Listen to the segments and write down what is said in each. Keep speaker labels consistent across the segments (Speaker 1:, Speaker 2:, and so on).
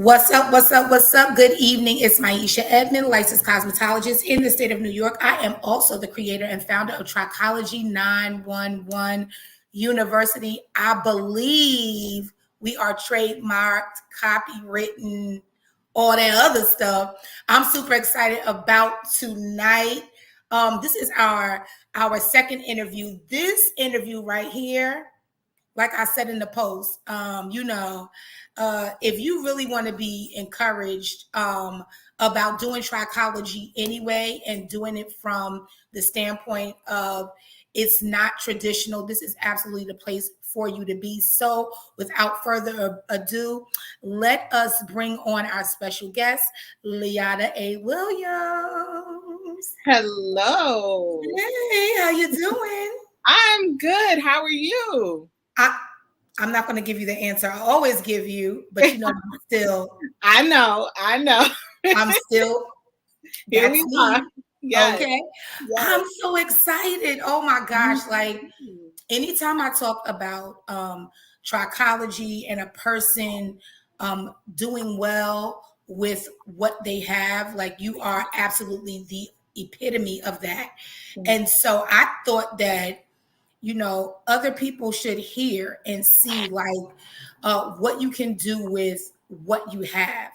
Speaker 1: What's up? What's up? What's up? Good evening. It's Maisha Edmond, licensed cosmetologist in the state of New York. I am also the creator and founder of Trichology 911 University. I believe we are trademarked, copywritten, all that other stuff. I'm super excited about tonight. This is our second interview. This interview right here, like I said in the post, if you really want to be encouraged about doing trichology anyway and doing it from the standpoint of it's not traditional, this is absolutely the place for you to be. So without further ado, let us bring on our special guest, Liada A. Williams.
Speaker 2: Hello.
Speaker 1: Hey, how you doing?
Speaker 2: I'm good. How are you?
Speaker 1: I'm not going to give you the answer I always give you, but I'm still.
Speaker 2: I know.
Speaker 1: I'm still.
Speaker 2: Here we are.
Speaker 1: Yes. Okay. Yes. I'm so excited. Oh my gosh. Like anytime I talk about trichology and a person doing well with what they have, like you are absolutely the epitome of that. And so I thought that other people should hear and see like what you can do with what you have.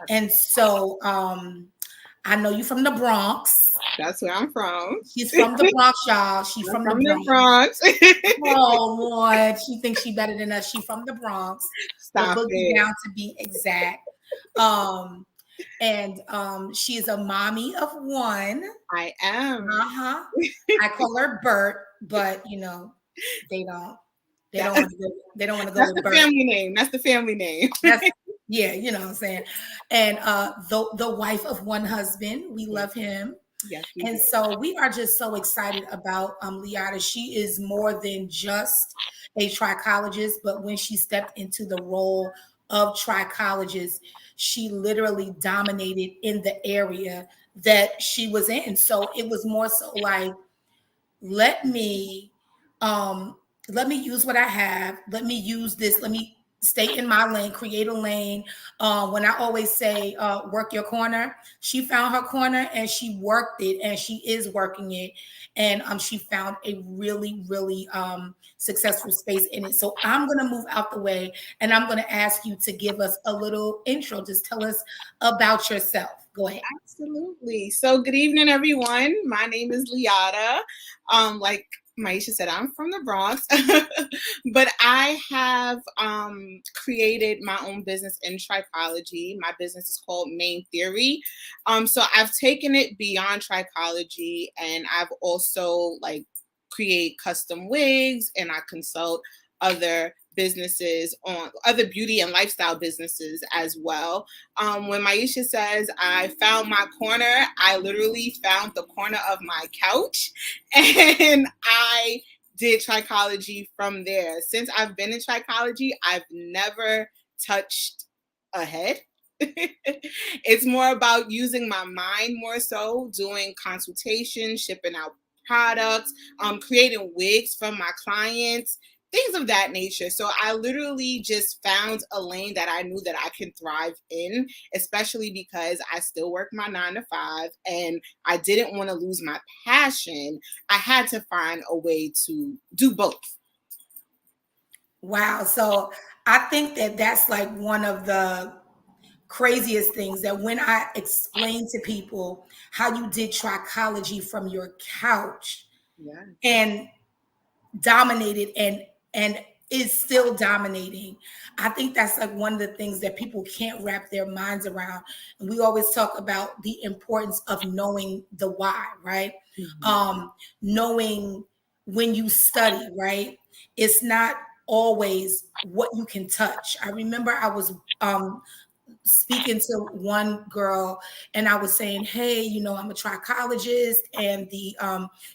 Speaker 1: And so I know you from the Bronx.
Speaker 2: That's where I'm from.
Speaker 1: She's from the Bronx, y'all. She's from the Bronx. Oh, Lord. She thinks she's better than us. She's from the Bronx.
Speaker 2: Stop it.
Speaker 1: Down to be exact. And she is a mommy of one.
Speaker 2: I am.
Speaker 1: I call her Bert, but they don't want to go with Bert.
Speaker 2: Family name. That's the family name.
Speaker 1: Yeah, you know what I'm saying. And the wife of one husband, we love him.
Speaker 2: Yes,
Speaker 1: and so we are just so excited about Liada. She is more than just a trichologist, but when she stepped into the role of trichologist, she literally dominated in the area that she was in. So it was more so like, let me use what I have. Let me use this. Let me stay in my lane, create a lane. When I always say, work your corner, she found her corner and she worked it and she is working it. And she found a really, really successful space in it. So I'm going to move out the way and I'm going to ask you to give us a little intro. Just tell us about yourself. Go ahead.
Speaker 2: Absolutely. So good evening, everyone. My name is Liada. Like Maisha said, I'm from the Bronx, but I have created my own business in trichology. My business is called Main Theory. So I've taken it beyond trichology, and I've also create custom wigs, and I consult other businesses on other beauty and lifestyle businesses as well. When Maisha says I found my corner, I literally found the corner of my couch and I did trichology from there. Since I've been in trichology, I've never touched a head. It's more about using my mind more so, doing consultations, shipping out products, creating wigs from my clients, things of that nature. So I literally just found a lane that I knew that I can thrive in, especially because I still work my 9 to 5 and I didn't want to lose my passion. I had to find a way to do both.
Speaker 1: Wow. So I think that that's like one of the craziest things, that when I explain to people how you did trichology from your couch and dominated and is still dominating, I think that's like one of the things that people can't wrap their minds around. And we always talk about the importance of knowing the why, right? Knowing when you study, right? It's not always what you can touch. I remember I was speaking to one girl and I was saying, hey, I'm a trichologist and the,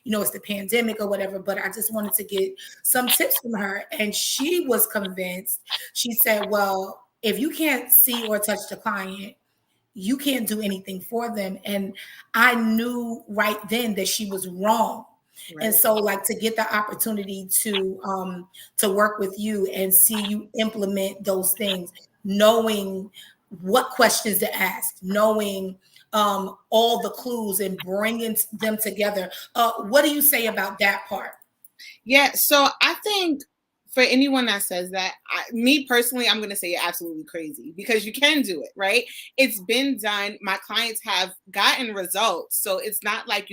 Speaker 1: it's the pandemic or whatever, but I just wanted to get some tips from her. And she was convinced. She said, well, if you can't see or touch the client, you can't do anything for them. And I knew right then that she was wrong. Right. And so to get the opportunity to work with you and see you implement those things, knowing what questions to ask, knowing all the clues and bringing them together. What do you say about that part?
Speaker 2: Yeah, so I think for anyone that says that, me personally, I'm going to say you're absolutely crazy, because you can do it, right? It's been done. My clients have gotten results. So it's not like,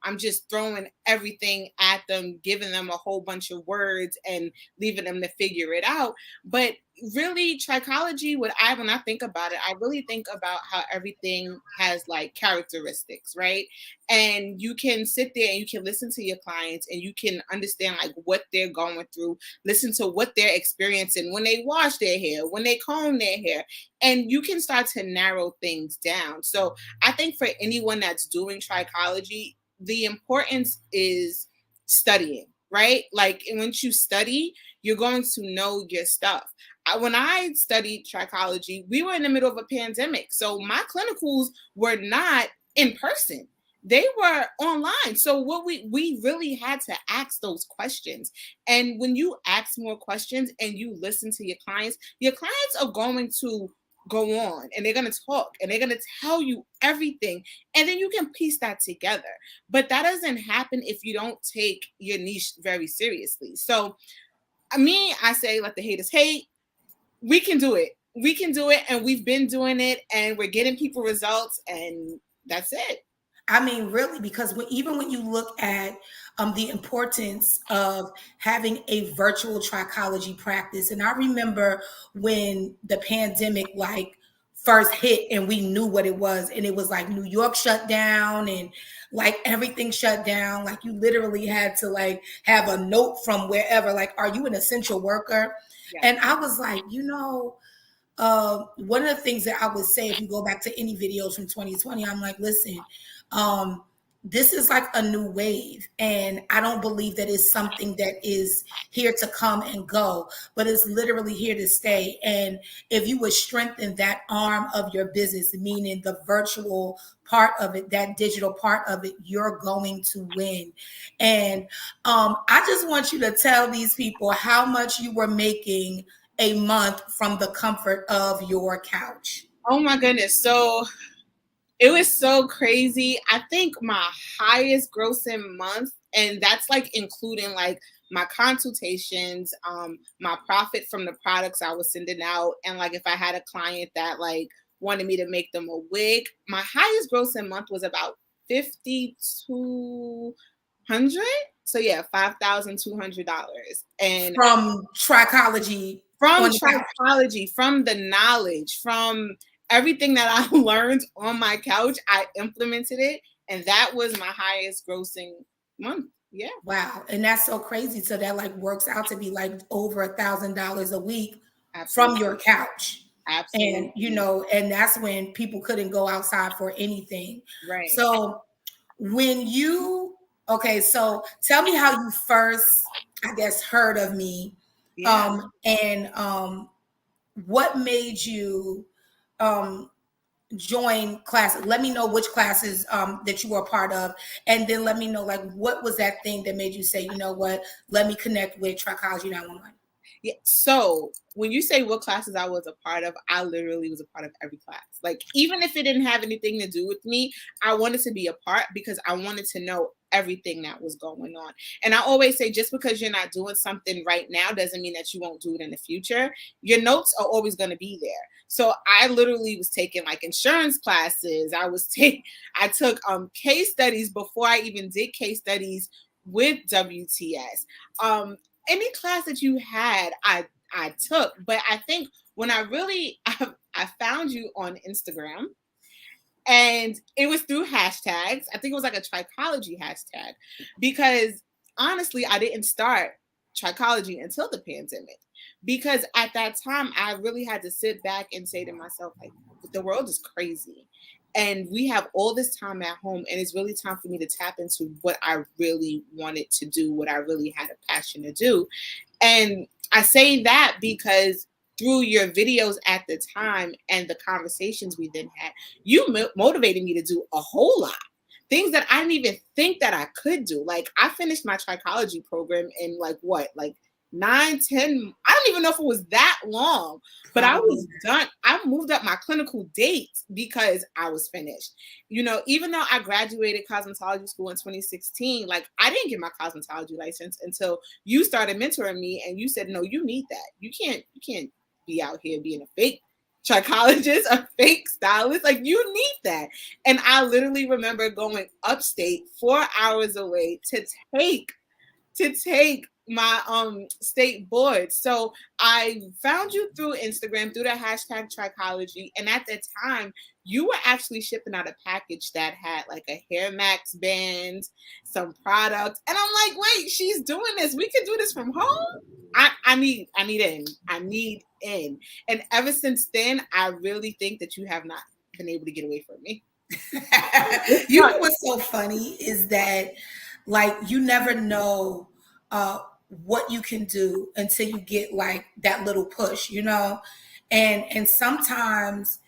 Speaker 2: I'm just throwing everything at them, giving them a whole bunch of words and leaving them to figure it out. But really, trichology, when I think about it, I really think about how everything has like characteristics, right? And you can sit there and you can listen to your clients and you can understand like what they're going through, listen to what they're experiencing when they wash their hair, when they comb their hair, and you can start to narrow things down. So I think for anyone that's doing trichology, the importance is studying, right? Like once you study, you're going to know your stuff. When I studied trichology, we were in the middle of a pandemic. So my clinicals were not in person. They were online. So what we really had to ask those questions. And when you ask more questions and you listen to your clients are going to go on and they're going to talk and they're going to tell you everything. And then you can piece that together. But that doesn't happen if you don't take your niche very seriously. So I say, let the haters hate. We can do it. We can do it. And we've been doing it and we're getting people results, and that's it.
Speaker 1: I mean, really, because even when you look at the importance of having a virtual trichology practice, and I remember when the pandemic like first hit and we knew what it was, and it was like New York shut down and like everything shut down. Like you literally had to like have a note from wherever, like, are you an essential worker? Yeah. And I was like, one of the things that I would say, if you go back to any videos from 2020, I'm like, listen, this is like a new wave, and I don't believe that it's something that is here to come and go, but it's literally here to stay. And if you would strengthen that arm of your business, meaning the virtual part of it, that digital part of it, you're going to win. And I just want you to tell these people how much you were making a month from the comfort of your couch.
Speaker 2: Oh my goodness. So it was so crazy. I think my highest grossing month, and that's like including like my consultations, my profit from the products I was sending out, and like if I had a client that like wanted me to make them a wig, my highest grossing month was about $5,200. So yeah, $5,200, and
Speaker 1: from trichology.
Speaker 2: From trichology, from the knowledge, from everything that I learned on my couch, I implemented it, and that was my highest grossing month. Yeah.
Speaker 1: Wow. And that's so crazy. So that like works out to be like over $1,000 a week.
Speaker 2: Absolutely.
Speaker 1: From your couch.
Speaker 2: Absolutely.
Speaker 1: And and that's when people couldn't go outside for anything.
Speaker 2: Right.
Speaker 1: So so tell me how you first, I guess, heard of me. Yeah. What made you join classes? Let me know which classes that you were a part of, and then let me know like what was that thing that made you say, you know what, let me connect with Trichology 911.
Speaker 2: Yeah. So when you say what classes I was a part of, I literally was a part of every class. Like even if it didn't have anything to do with me, I wanted to be a part because I wanted to know everything that was going on. And I always say, just because you're not doing something right now doesn't mean that you won't do it in the future. Your notes are always going to be there. So I literally was taking like insurance classes. I took case studies before I even did case studies with WTS. Any class that you had, I took. But I think when I found you on Instagram, and it was through hashtags. I think it was like a trichology hashtag, because honestly, I didn't start trichology until the pandemic, because at that time I really had to sit back and say to myself, like, the world is crazy. And we have all this time at home, and it's really time for me to tap into what I really wanted to do, what I really had a passion to do. And I say that because through your videos at the time and the conversations we then had, you motivated me to do a whole lot. Things that I didn't even think that I could do. Like I finished my trichology program in like 9, 10, I don't even know if it was that long, but I
Speaker 1: Probably.
Speaker 2: was done. I moved up my clinical date because I was finished. You know, even though I graduated cosmetology school in 2016, like I didn't get my cosmetology license until you started mentoring me and you said, no, you need that. You can't be out here being a fake trichologist, a fake stylist. Like you need that. And I literally remember going upstate 4 hours away take to take my state board. So I found you through Instagram through the hashtag Trichology, and at the time you were actually shipping out a package that had like a hair max band, some products, and I'm like, wait, she's doing this. We can do this from home. I need in, and ever since then, I really think that you have not been able to get away from me.
Speaker 1: You know what's so funny is that, like, you never know what you can do until you get like that little push, you know, and sometimes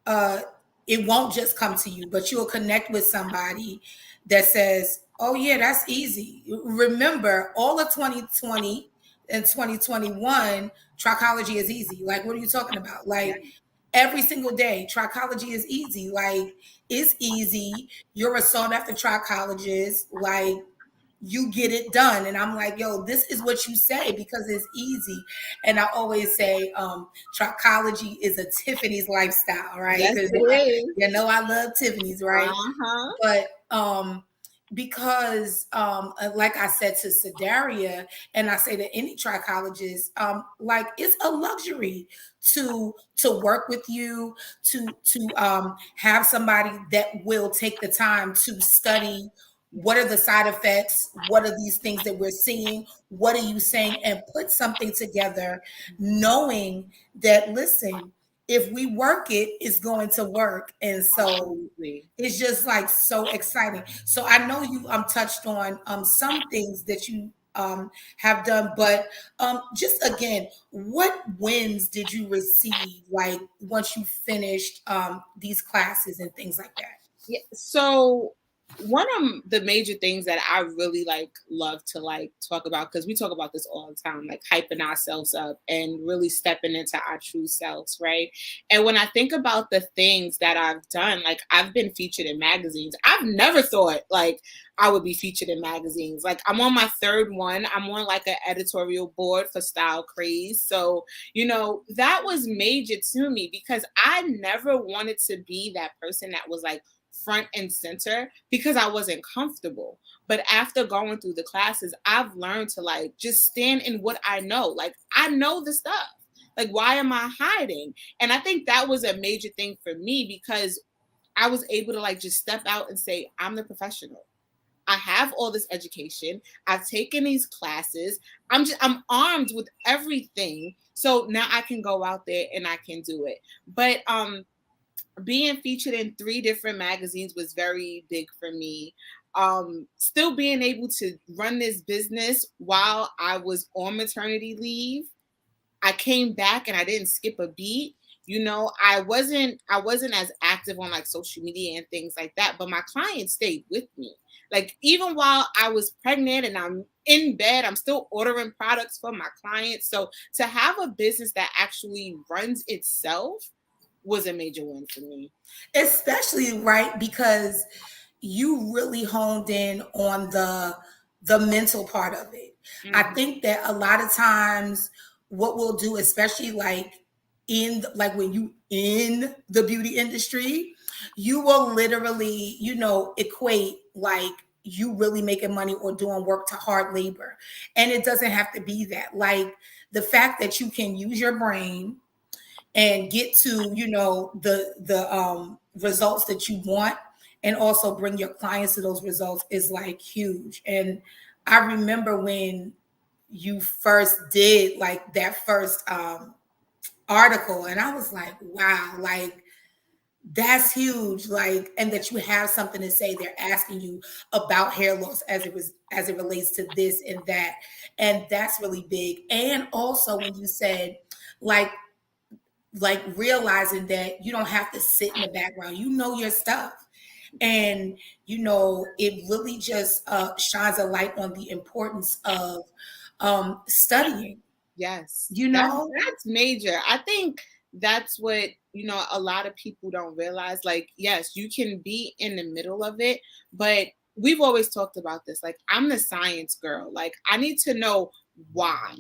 Speaker 1: uh, it won't just come to you, but you'll connect with somebody that says, "Oh yeah, that's easy." Remember, all of 2020 and 2021, trichology is easy. Like, what are you talking about?
Speaker 2: Yeah.
Speaker 1: Like, every single day, trichology is easy. Like, it's easy. You're a sought after trichologist. Like, you get it done. And I'm like, yo, this is what you say because it's easy. And I always say, trichology is a Tiffany's lifestyle, right?
Speaker 2: Yes,
Speaker 1: Because
Speaker 2: it is.
Speaker 1: you know I love Tiffany's, right?
Speaker 2: Uh-huh.
Speaker 1: But because like I said to Sedaria, and I say to any trichologist, like it's a luxury to work with you, to have somebody that will take the time to study what are the side effects, what are these things that we're seeing, what are you saying, and put something together, knowing that, listen, if we work it, it's going to work. And so
Speaker 2: Absolutely.
Speaker 1: it's just like so exciting. So I know you touched on some things that you have done, but just again, what wins did you receive like once you finished these classes and things like that?
Speaker 2: Yeah. So one of the major things that I really like love to like talk about, because we talk about this all the time, like hyping ourselves up and really stepping into our true selves, right? And when I think about the things that I've done, like I've been featured in magazines. I've never thought like I would be featured in magazines. Like I'm on my third one. I'm on like an editorial board for Style Craze. So, you know, that was major to me because I never wanted to be that person that was like front and center because I wasn't comfortable. But after going through the classes, I've learned to like just stand in what I know. Like I know the stuff. Like why am I hiding? And I think that was a major thing for me because I was able to like just step out and say, I'm the professional. I have all this education. I've taken these classes. I'm armed with everything. So now I can go out there and I can do it. But being featured in 3 different magazines was very big for me. Still being able to run this business while I was on maternity leave. I came back and I didn't skip a beat. You know, I wasn't as active on like social media and things like that, but my clients stayed with me. Like even while I was pregnant and I'm in bed, I'm still ordering products for my clients. So to have a business that actually runs itself was a major win for me.
Speaker 1: Especially right because you really honed in on the mental part of it. I
Speaker 2: Mm-hmm.
Speaker 1: think that a lot of times what we'll do, especially like like when you in the beauty industry, you will literally, you know, equate like you really making money or doing work to hard labor. And it doesn't have to be that. Like the fact that you can use your brain and get to, you know, the results that you want and also bring your clients to those results is like huge. And I remember when you first did like that first article and I was like, wow, like that's huge. Like, and that you have something to say. They're asking you about hair loss as it relates to this and that, and that's really big. And also when you said like realizing that you don't have to sit in the background, you know your stuff. And you know it really just shines a light on the importance of studying,
Speaker 2: Yes,
Speaker 1: you know?
Speaker 2: that's major. I think that's what, a lot of people don't realize. Like, yes, you can be in the middle of it, but we've always talked about this. Like, I'm the science girl. Like, I need to know why,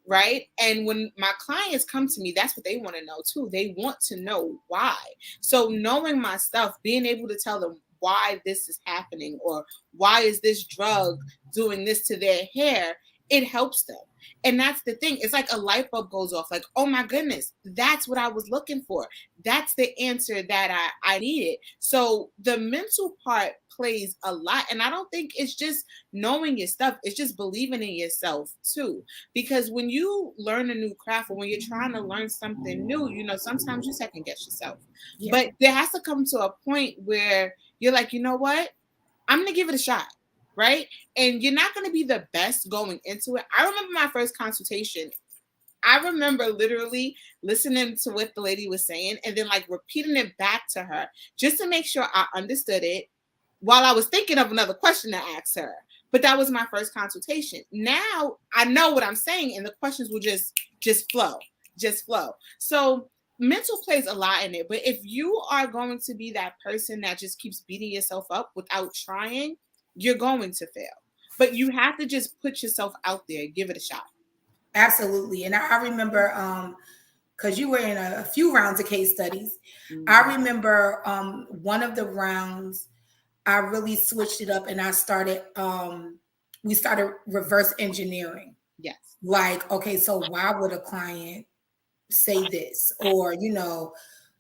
Speaker 2: right? And when my clients come to me, that's what they want to know too. They want to know why. So knowing my stuff, being able to tell them why this is happening, or why is this drug doing this to their hair, it helps them. And that's the thing. It's like a light bulb goes off. Like, oh my goodness, that's what I was looking for. That's the answer that I needed. So the mental part plays a lot. And I don't think it's just knowing your stuff. It's just believing in yourself too. Because when you learn a new craft, or when you're trying to learn something new, sometimes you second guess yourself.
Speaker 1: Yeah.
Speaker 2: But there has to come to a point where you're like, you know what? I'm going to give it a shot. Right? And you're not going to be the best going into it. I remember my first consultation. I remember literally listening to what the lady was saying and then like repeating it back to her just to make sure I understood it while I was thinking of another question to ask her. But that was my first consultation. Now I know what I'm saying and the questions will just flow, So mental plays a lot in it. But if you are going to be that person that just keeps beating yourself up without trying, you're going to fail. But you have to just put yourself out there, give it a shot.
Speaker 1: Absolutely. And I remember, because you were in a few rounds of case studies, I remember one of the rounds, I really switched it up and I started, we started reverse engineering.
Speaker 2: Yes.
Speaker 1: Like, okay, so why would a client say this? Or,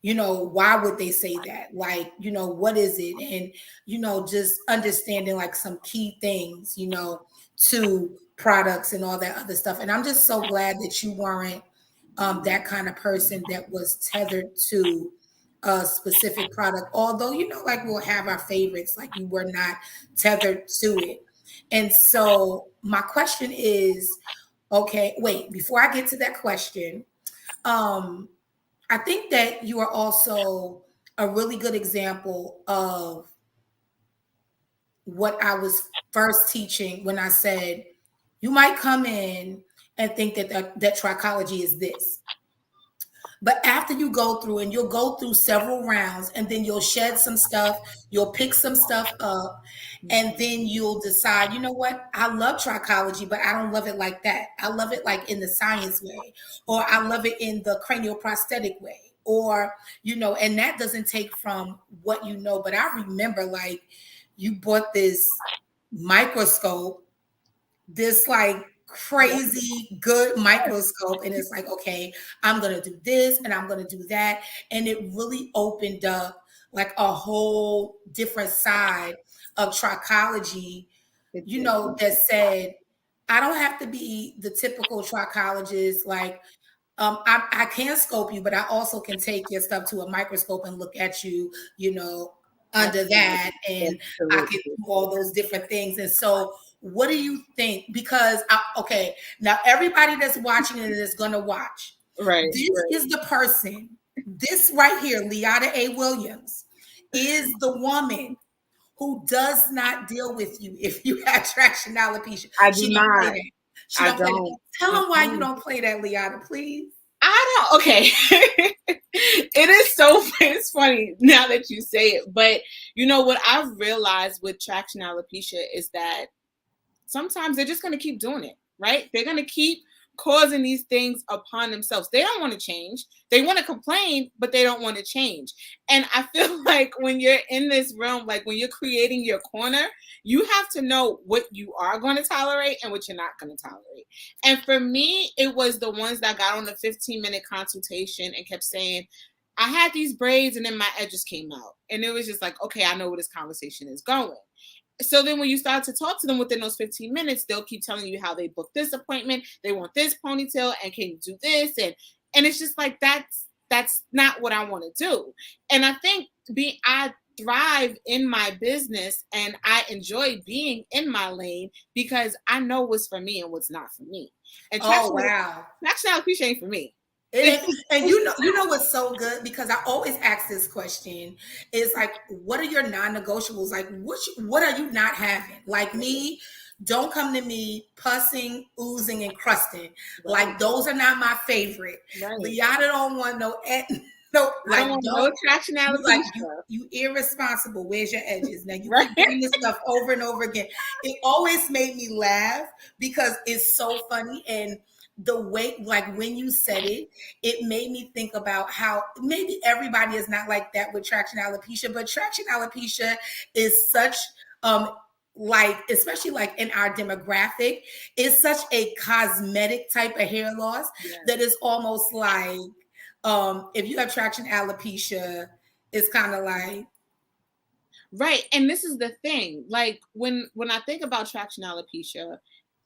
Speaker 1: why would they say that? Like, what is it? And, just understanding like some key things, to products and all that other stuff. And I'm just so glad that you weren't that kind of person that was tethered to a specific product. Although, like we'll have our favorites, like you were not tethered to it. And so my question is, okay, wait, before I get to that question, I think that you are also a really good example of what I was first teaching when I said, you might come in and think that trichology is this. But after you go through, and you'll go through several rounds, and then you'll shed some stuff, you'll pick some stuff up, and then you'll decide, you know what, I love trichology, but I don't love it like that. I love it like in the science way, or I love it in the cranial prosthetic way, or, and that doesn't take from what you know. But I remember like you bought this microscope, this like crazy good microscope, and it's like, okay, I'm gonna do this and I'm gonna do that, and it really opened up like a whole different side of trichology, that said, I don't have to be the typical trichologist. Like, I can scope you, but I also can take your stuff to a microscope and look at you, under that, and I can do all those different things. And so what do you think? Because, okay, now everybody that's watching it is going to watch.
Speaker 2: Right.
Speaker 1: This is the person, this right here, Leata A. Williams, is the woman who does not deal with you if you have traction alopecia.
Speaker 2: I do not.
Speaker 1: She don't play that. Tell them why you don't play that, Leata, please.
Speaker 2: I don't. Okay. It's funny now that you say it. But what I've realized with traction alopecia is that sometimes they're just going to keep doing it, right? They're going to keep causing these things upon themselves. They don't want to change. They want to complain, but they don't want to change. And I feel like when you're in this realm, like when you're creating your corner, you have to know what you are going to tolerate and what you're not going to tolerate. And for me, it was the ones that got on the 15-minute consultation and kept saying, I had these braids and then my edges came out. And it was just like, okay, I know where this conversation is going. So then when you start to talk to them within those 15 minutes, they'll keep telling you how they booked this appointment, they want this ponytail, and can you do this? And it's just like, that's not what I want to do. And I think I thrive in my business and I enjoy being in my lane because I know what's for me and what's not for me. And
Speaker 1: wow.
Speaker 2: Traction alopecia ain't for me.
Speaker 1: And you know what's so good, because I always ask this question, is like, what are your non-negotiables? Like, what are you not having? Like me, Don't come to me pussing, oozing, and crusting.
Speaker 2: Right.
Speaker 1: Like those are not my favorite.
Speaker 2: Right.
Speaker 1: Liata don't want no,
Speaker 2: I don't want no traction alopecia.
Speaker 1: You irresponsible. Where's your edges? Now you
Speaker 2: Right.
Speaker 1: keep doing this stuff over and over again. It always made me laugh because it's so funny. And the way, like when you said it, it made me think about how maybe everybody is not like that with traction alopecia, but traction alopecia is such like, especially like in our demographic, is such a cosmetic type of hair loss that is almost like if you have traction alopecia, it's kind of like
Speaker 2: right. And this is the thing, like when I think about traction alopecia,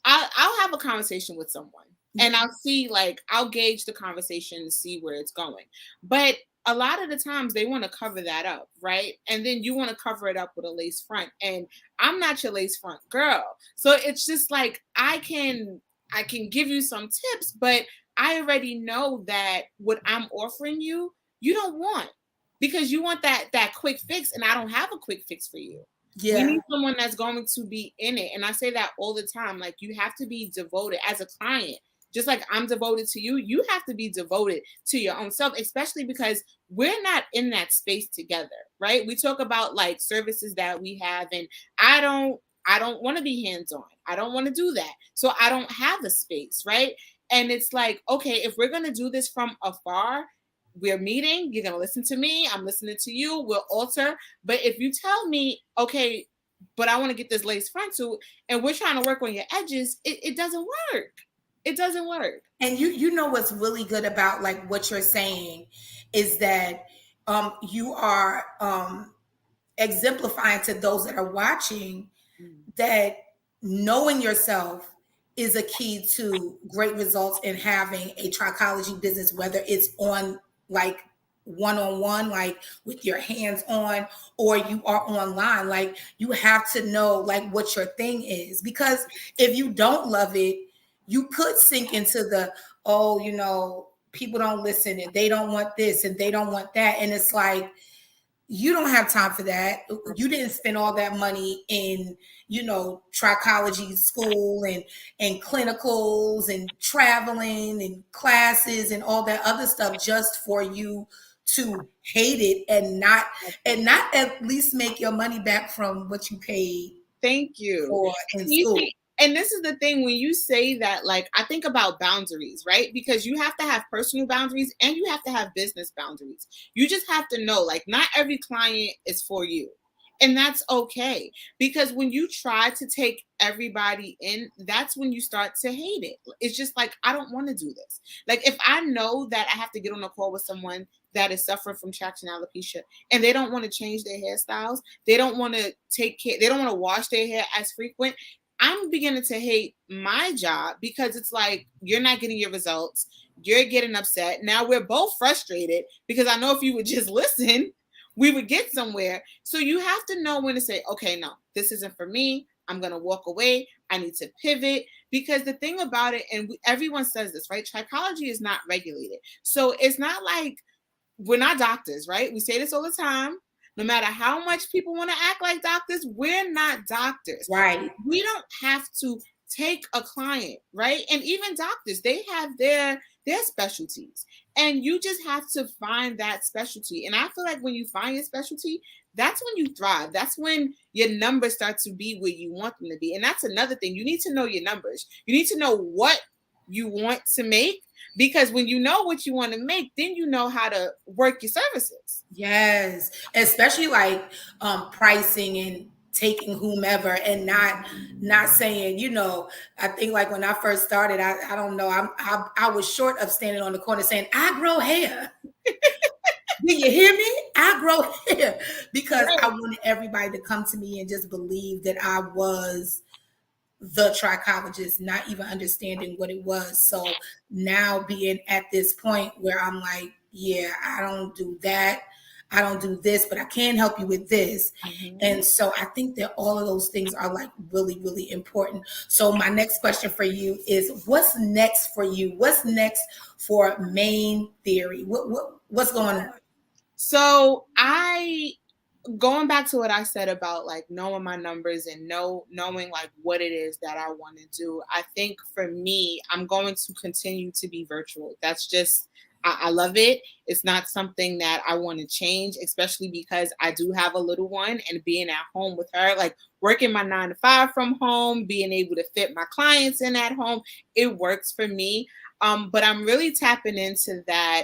Speaker 2: I'll have a conversation with someone and I'll see, like, I'll gauge the conversation and see where it's going. But a lot of the times they want to cover that up, right? And then you want to cover it up with a lace front. And I'm not your lace front girl. So it's just like I can give you some tips, but I already know that what I'm offering you, you don't want, because you want that quick fix, and I don't have a quick fix for you. Yeah. You need someone that's going to be in it. And I say that all the time. Like, you have to be devoted as a client. Just like I'm devoted to you, you have to be devoted to your own self, especially because we're not in that space together, right? We talk about like services that we have, and I don't want to be hands-on. I don't want to do that. So I don't have a space, right? And it's like, okay, if we're going to do this from afar, we're meeting, you're going to listen to me, I'm listening to you, we'll alter. But if you tell me, okay, but I want to get this lace frontal and we're trying to work on your edges, it doesn't work. It doesn't work.
Speaker 1: And you know what's really good about like what you're saying is that you are exemplifying to those that are watching that knowing yourself is a key to great results in having a trichology business, whether it's on like one-on-one, like with your hands on, or you are online. Like, you have to know like what your thing is, because if you don't love it, you could sink into the, oh, you know, people don't listen and they don't want this and they don't want that. And it's like, you don't have time for that. You didn't spend all that money in, you know, trichology school and clinicals and traveling and classes and all that other stuff just for you to hate it and not at least make your money back from what you paid.
Speaker 2: Thank you.
Speaker 1: For in school.
Speaker 2: And this is the thing, when you say that, like, I think about boundaries, right? Because you have to have personal boundaries and you have to have business boundaries. You just have to know, like, not every client is for you. And that's okay. Because when you try to take everybody in, that's when you start to hate it. It's just like, I don't want to do this. Like, if I know that I have to get on a call with someone that is suffering from traction alopecia and they don't want to change their hairstyles, they don't want to take care, they don't want to wash their hair as frequent, I'm beginning to hate my job, because it's like, you're not getting your results. You're getting upset. Now we're both frustrated, because I know if you would just listen, we would get somewhere. So you have to know when to say, okay, no, this isn't for me. I'm going to walk away. I need to pivot. Because the thing about it, and everyone says this, right? Trichology is not regulated. So it's not like, we're not doctors, right? We say this all the time. No matter how much people want to act like doctors, we're not doctors.
Speaker 1: Right.
Speaker 2: We don't have to take a client, right? And even doctors, they have their specialties. And you just have to find that specialty. And I feel like when you find your specialty, that's when you thrive. That's when your numbers start to be where you want them to be. And that's another thing. You need to know your numbers. You need to know what you want to make. Because when you know what you want to make, then you know how to work your services.
Speaker 1: Yes, especially like pricing and taking whomever and not saying, you know, I think like when I first started, I don't know, I was short of standing on the corner saying, I grow hair. Do you hear me? I grow hair, because I wanted everybody to come to me and just believe that I was the trichologist, not even understanding what it was. So now being at this point where I'm like, yeah, I don't do that, I don't do this, but I can help you with this. Mm-hmm. And so I think that all of those things are like really, really important. So my next question for you is, what's next for you? What's next for Main Theory? What's going on?
Speaker 2: So I going back to what I said about like knowing my numbers and knowing like what it is that I want to do, I think for me, I'm going to continue to be virtual. That's just I love it. It's not something that I want to change, especially because I do have a little one and being at home with her, like working my 9 to 5 from home, being able to fit my clients in at home, it works for me. But I'm really tapping into that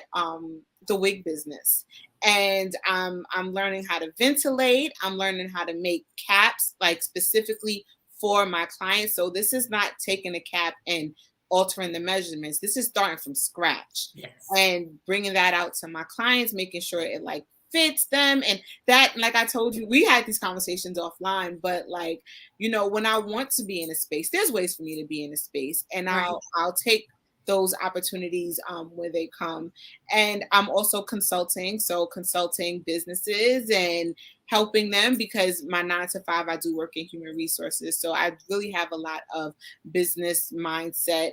Speaker 2: the wig business, and I'm learning how to ventilate. I'm learning how to make caps like specifically for my clients. So this is not taking a cap and altering the measurements. This is starting from scratch
Speaker 1: Yes.
Speaker 2: and bringing that out to my clients, making sure it like fits them. And that, like I told you, we had these conversations offline, but like, when I want to be in a space, there's ways for me to be in a space, and
Speaker 1: Right.
Speaker 2: I'll take those opportunities where they come. And I'm also consulting, so consulting businesses and helping them, because my 9 to 5 I do work in human resources, so I really have a lot of business mindset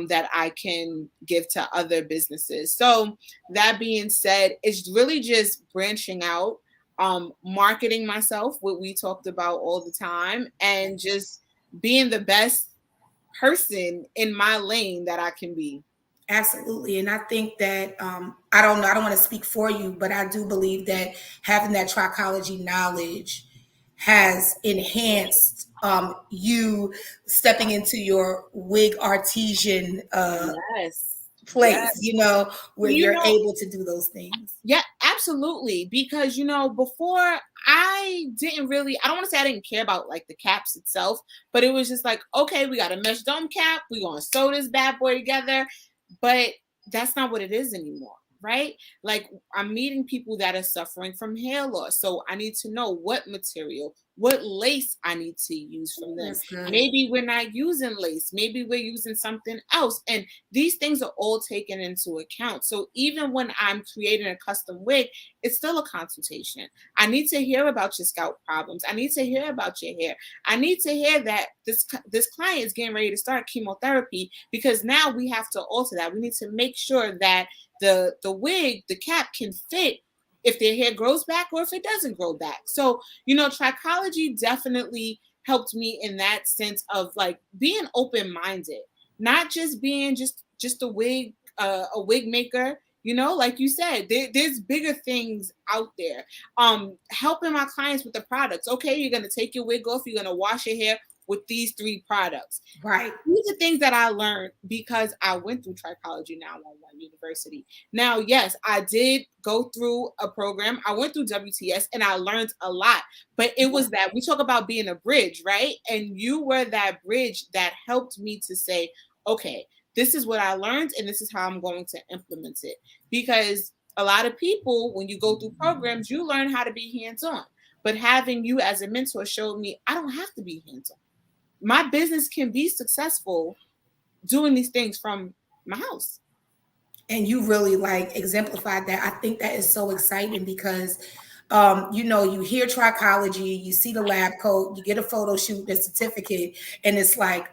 Speaker 2: that I can give to other businesses. So that being said, it's really just branching out, marketing myself, what we talked about all the time, and just being the best person in my lane that I can be.
Speaker 1: Absolutely. And I think that I don't know, I don't want to speak for you, but I do believe that having that trichology knowledge has enhanced you stepping into your wig artesian
Speaker 2: Yes.
Speaker 1: place,
Speaker 2: Yes.
Speaker 1: where
Speaker 2: You
Speaker 1: you're
Speaker 2: know,
Speaker 1: able to do those things.
Speaker 2: yeah, absolutely. Because, before I didn't really, I don't want to say I didn't care about like the caps itself, but it was just like, okay, we got a mesh dome cap. We're going to sew this bad boy together. But that's not what it is anymore, right? Like, I'm meeting people that are suffering from hair loss. So I need to know what material, what lace I need to use from them.
Speaker 1: That's good.
Speaker 2: Maybe we're not using lace. Maybe we're using something else. And these things are all taken into account. So even when I'm creating a custom wig, it's still a consultation. I need to hear about your scalp problems. I need to hear about your hair. I need to hear that this client is getting ready to start chemotherapy, because now we have to alter that. We need to make sure that the wig, the cap can fit if their hair grows back or if it doesn't grow back. So, trichology definitely helped me in that sense of like being open-minded, not just being just a wig maker. Like you said, there's bigger things out there. Helping my clients with the products. Okay, you're gonna take your wig off, you're gonna wash your hair with these 3 products.
Speaker 1: Right.
Speaker 2: These are things that I learned because I went through Trichology Now on one university. Now, yes, I did go through a program. I went through WTS and I learned a lot. But it was that we talk about being a bridge, right? And you were that bridge that helped me to say, okay, this is what I learned and this is how I'm going to implement it. Because a lot of people, when you go through programs, you learn how to be hands-on. But having you as a mentor showed me I don't have to be hands-on. My business can be successful doing these things from my house.
Speaker 1: And you really like exemplified that. I think that is so exciting because you hear trichology, you see the lab coat, you get a photo shoot, the certificate, and it's like,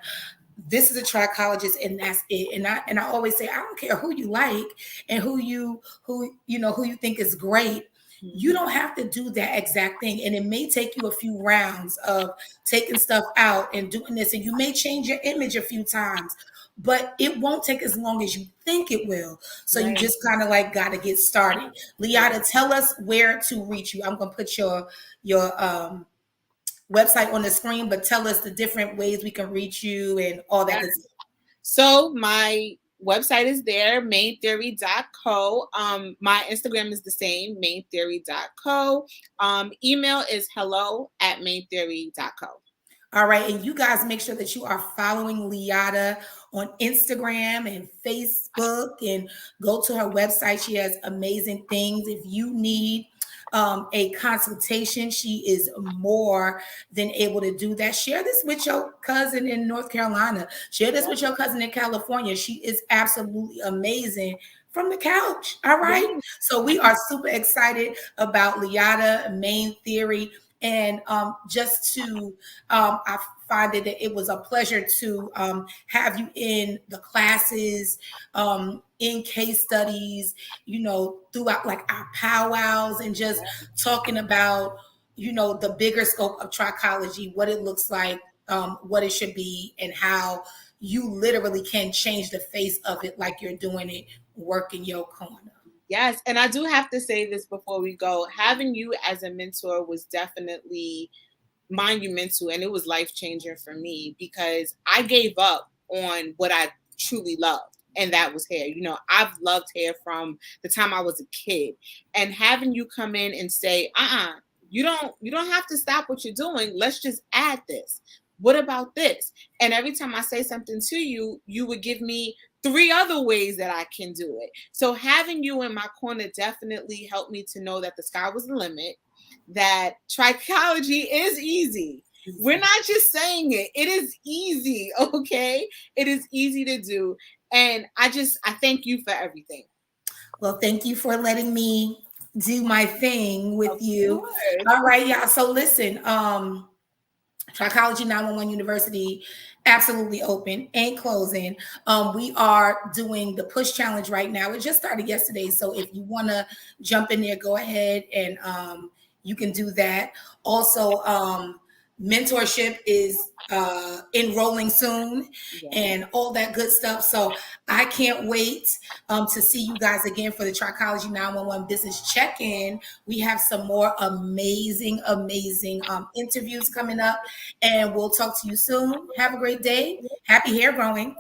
Speaker 1: this is a trichologist and that's it. And I always say, I don't care who you like and who you think is great. You don't have to do that exact thing. And it may take you a few rounds of taking stuff out and doing this. And you may change your image a few times, but it won't take as long as you think it will. So you
Speaker 2: Right.
Speaker 1: just kind of like got to get started. Liata, tell us where to reach you. I'm going to put your website on the screen, but tell us the different ways we can reach you and all that good stuff.
Speaker 2: So my website is there, maintheory.co. My Instagram is the same, maintheory.co. Email is hello@maintheory.co.
Speaker 1: All right. And you guys make sure that you are following Liata on Instagram and Facebook and go to her website. She has amazing things. If you need a consultation, she is more than able to do that. Share this with your cousin in North Carolina. Share this with your cousin in California. She is absolutely amazing from the couch. All right. So we are super excited about Liata Main Theory. And just to, I find that it was a pleasure to have you in the classes, in case studies, throughout like our powwows and just talking about the bigger scope of trichology, what it looks like, what it should be, and how you literally can change the face of it like you're doing it working your corner.
Speaker 2: Yes, and I do have to say this before we go. Having you as a mentor was definitely monumental, and it was life changing for me because I gave up on what I truly loved, and that was hair. I've loved hair from the time I was a kid, and having you come in and say, you don't have to stop what you're doing. Let's just add this. What about this? And every time I say something to you, you would give me 3 other ways that I can do it. So having you in my corner definitely helped me to know that the sky was the limit, that trichology is easy. We're not just saying it. It is easy, okay? It is easy to do. And I thank you for everything.
Speaker 1: Well, thank you for letting me do my thing with you. All right, y'all. So listen, Trichology 911 University, absolutely open, ain't closing. We are doing the push challenge right now. It just started yesterday. So if you want to jump in there, go ahead and you can do that. Also, mentorship is enrolling soon and all that good stuff. So I can't wait to see you guys again for the Trichology 911 business check-in. We have some more amazing interviews coming up, and we'll talk to you soon. Have a great day. Happy hair growing.